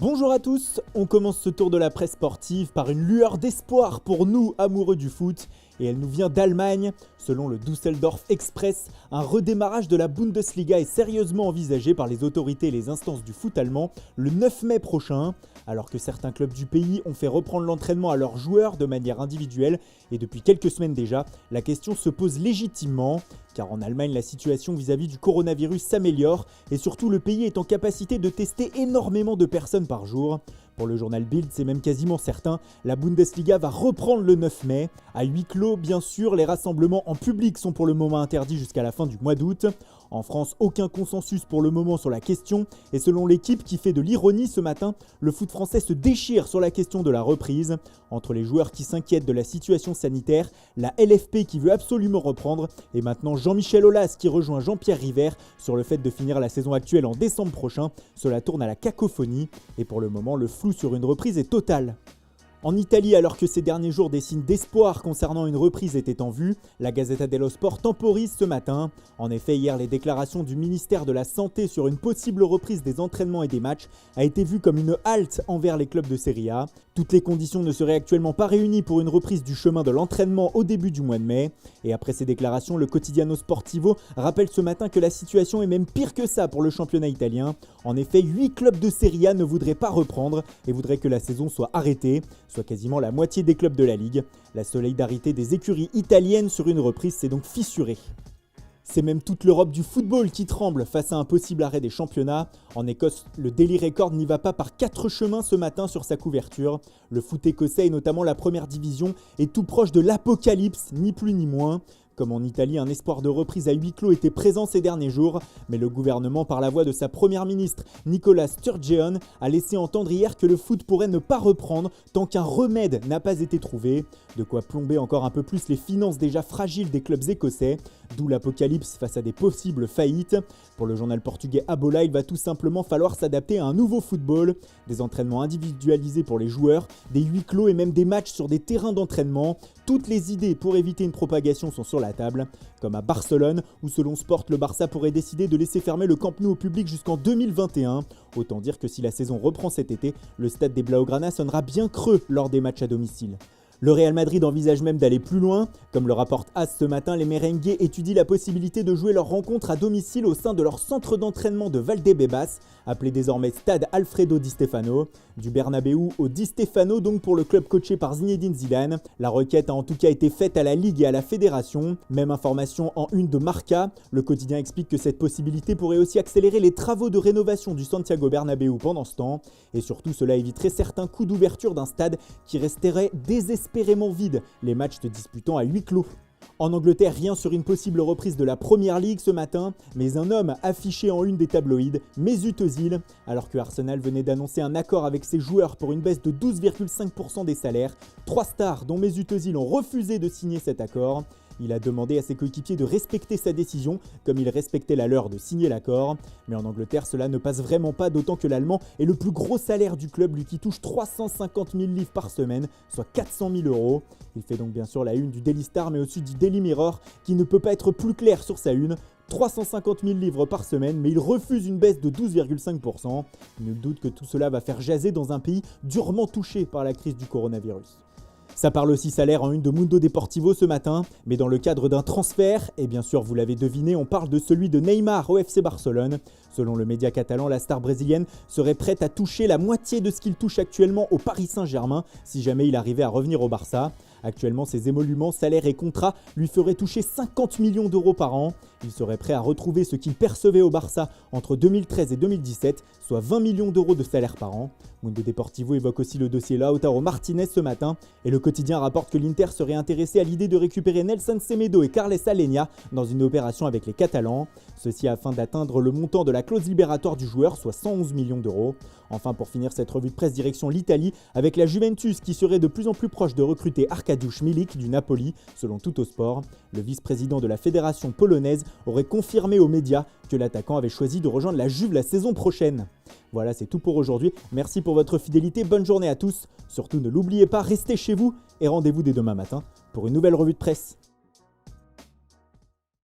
Bonjour à tous, on commence ce tour de la presse sportive par une lueur d'espoir pour nous amoureux du foot et elle nous vient d'Allemagne. Selon le Düsseldorf Express, un redémarrage de la Bundesliga est sérieusement envisagé par les autorités et les instances du foot allemand le 9 mai prochain. Alors que certains clubs du pays ont fait reprendre l'entraînement à leurs joueurs de manière individuelle et depuis quelques semaines déjà, la question se pose légitimement car en Allemagne la situation vis-à-vis du coronavirus s'améliore et surtout le pays est en capacité de tester énormément de personnes par jour. Pour le journal Bild, c'est même quasiment certain, la Bundesliga va reprendre le 9 mai. À huis clos, bien sûr, les rassemblements en public sont pour le moment interdits jusqu'à la fin du mois d'août. En France, aucun consensus pour le moment sur la question et selon l'équipe qui fait de l'ironie ce matin, le foot français se déchire sur la question de la reprise. Entre les joueurs qui s'inquiètent de la situation sanitaire, la LFP qui veut absolument reprendre et maintenant Jean-Michel Aulas qui rejoint Jean-Pierre River sur le fait de finir la saison actuelle en décembre prochain, cela tourne à la cacophonie et pour le moment le flou sur une reprise est total. En Italie, alors que ces derniers jours des signes d'espoir concernant une reprise étaient en vue, la Gazzetta dello Sport temporise ce matin. En effet, hier, les déclarations du ministère de la Santé sur une possible reprise des entraînements et des matchs a été vue comme une halte envers les clubs de Serie A. Toutes les conditions ne seraient actuellement pas réunies pour une reprise du chemin de l'entraînement au début du mois de mai. Et après ces déclarations, le Quotidiano Sportivo rappelle ce matin que la situation est même pire que ça pour le championnat italien. En effet, 8 clubs de Serie A ne voudraient pas reprendre et voudraient que la saison soit arrêtée, soit quasiment la moitié des clubs de la Ligue. La solidarité des écuries italiennes sur une reprise s'est donc fissurée. C'est même toute l'Europe du football qui tremble face à un possible arrêt des championnats. En Écosse, le Daily Record n'y va pas par 4 chemins ce matin sur sa couverture. Le foot écossais et notamment la première division est tout proche de l'apocalypse, ni plus ni moins. Comme en Italie, un espoir de reprise à huis clos était présent ces derniers jours, mais le gouvernement, par la voix de sa première ministre, Nicola Sturgeon, a laissé entendre hier que le foot pourrait ne pas reprendre tant qu'un remède n'a pas été trouvé. De quoi plomber encore un peu plus les finances déjà fragiles des clubs écossais, d'où l'apocalypse face à des possibles faillites. Pour le journal portugais A Bola, il va tout simplement falloir s'adapter à un nouveau football, des entraînements individualisés pour les joueurs, des huis clos et même des matchs sur des terrains d'entraînement. Toutes les idées pour éviter une propagation sont sur la table, comme à Barcelone, où selon Sport, le Barça pourrait décider de laisser fermer le Camp Nou au public jusqu'en 2021. Autant dire que si la saison reprend cet été, le stade des Blaugrana sonnera bien creux lors des matchs à domicile. Le Real Madrid envisage même d'aller plus loin. Comme le rapporte AS ce matin, les merengues étudient la possibilité de jouer leur rencontre à domicile au sein de leur centre d'entraînement de Valdebebas, appelé désormais Stade Alfredo Di Stefano. Du Bernabéu au Di Stefano donc pour le club coaché par Zinedine Zidane. La requête a en tout cas été faite à la Ligue et à la Fédération. Même information en une de Marca. Le quotidien explique que cette possibilité pourrait aussi accélérer les travaux de rénovation du Santiago Bernabéu pendant ce temps. Et surtout, cela éviterait certains coups d'ouverture d'un stade qui resterait désespérément vide, les matchs se disputant à huis clos. En Angleterre, rien sur une possible reprise de la Premier League ce matin, mais un homme affiché en une des tabloïds, Mesut Özil, alors que Arsenal venait d'annoncer un accord avec ses joueurs pour une baisse de 12,5% des salaires. 3 stars dont Mesut Özil ont refusé de signer cet accord. Il a demandé à ses coéquipiers de respecter sa décision, comme il respectait la leur de signer l'accord. Mais en Angleterre, cela ne passe vraiment pas, d'autant que l'Allemand est le plus gros salaire du club, lui qui touche 350 000 livres par semaine, soit 400 000 euros. Il fait donc bien sûr la une du Daily Star, mais aussi du Daily Mirror, qui ne peut pas être plus clair sur sa une. 350 000 livres par semaine, mais il refuse une baisse de 12,5%. Nul doute que tout cela va faire jaser dans un pays durement touché par la crise du coronavirus. Ça parle aussi salaire en une de Mundo Deportivo ce matin, mais dans le cadre d'un transfert, et bien sûr vous l'avez deviné, on parle de celui de Neymar au FC Barcelone. Selon le média catalan, la star brésilienne serait prête à toucher la moitié de ce qu'il touche actuellement au Paris Saint-Germain si jamais il arrivait à revenir au Barça. Actuellement, ses émoluments, salaires et contrats lui feraient toucher 50 millions d'euros par an. Il serait prêt à retrouver ce qu'il percevait au Barça entre 2013 et 2017, soit 20 millions d'euros de salaire par an. Mundo Deportivo évoque aussi le dossier Lautaro Martinez ce matin et le quotidien rapporte que l'Inter serait intéressé à l'idée de récupérer Nelson Semedo et Carles Alenia dans une opération avec les Catalans. Ceci afin d'atteindre le montant de la clause libératoire du joueur, soit 111 millions d'euros. Enfin, pour finir cette revue de presse, direction l'Italie avec la Juventus qui serait de plus en plus proche de recruter Arkadiusz Milik du Napoli, selon Tuttosport. Le vice-président de la fédération polonaise aurait confirmé aux médias que l'attaquant avait choisi de rejoindre la Juve la saison prochaine. Voilà, c'est tout pour aujourd'hui. Merci pour votre fidélité, bonne journée à tous. Surtout ne l'oubliez pas, restez chez vous et rendez-vous dès demain matin pour une nouvelle revue de presse.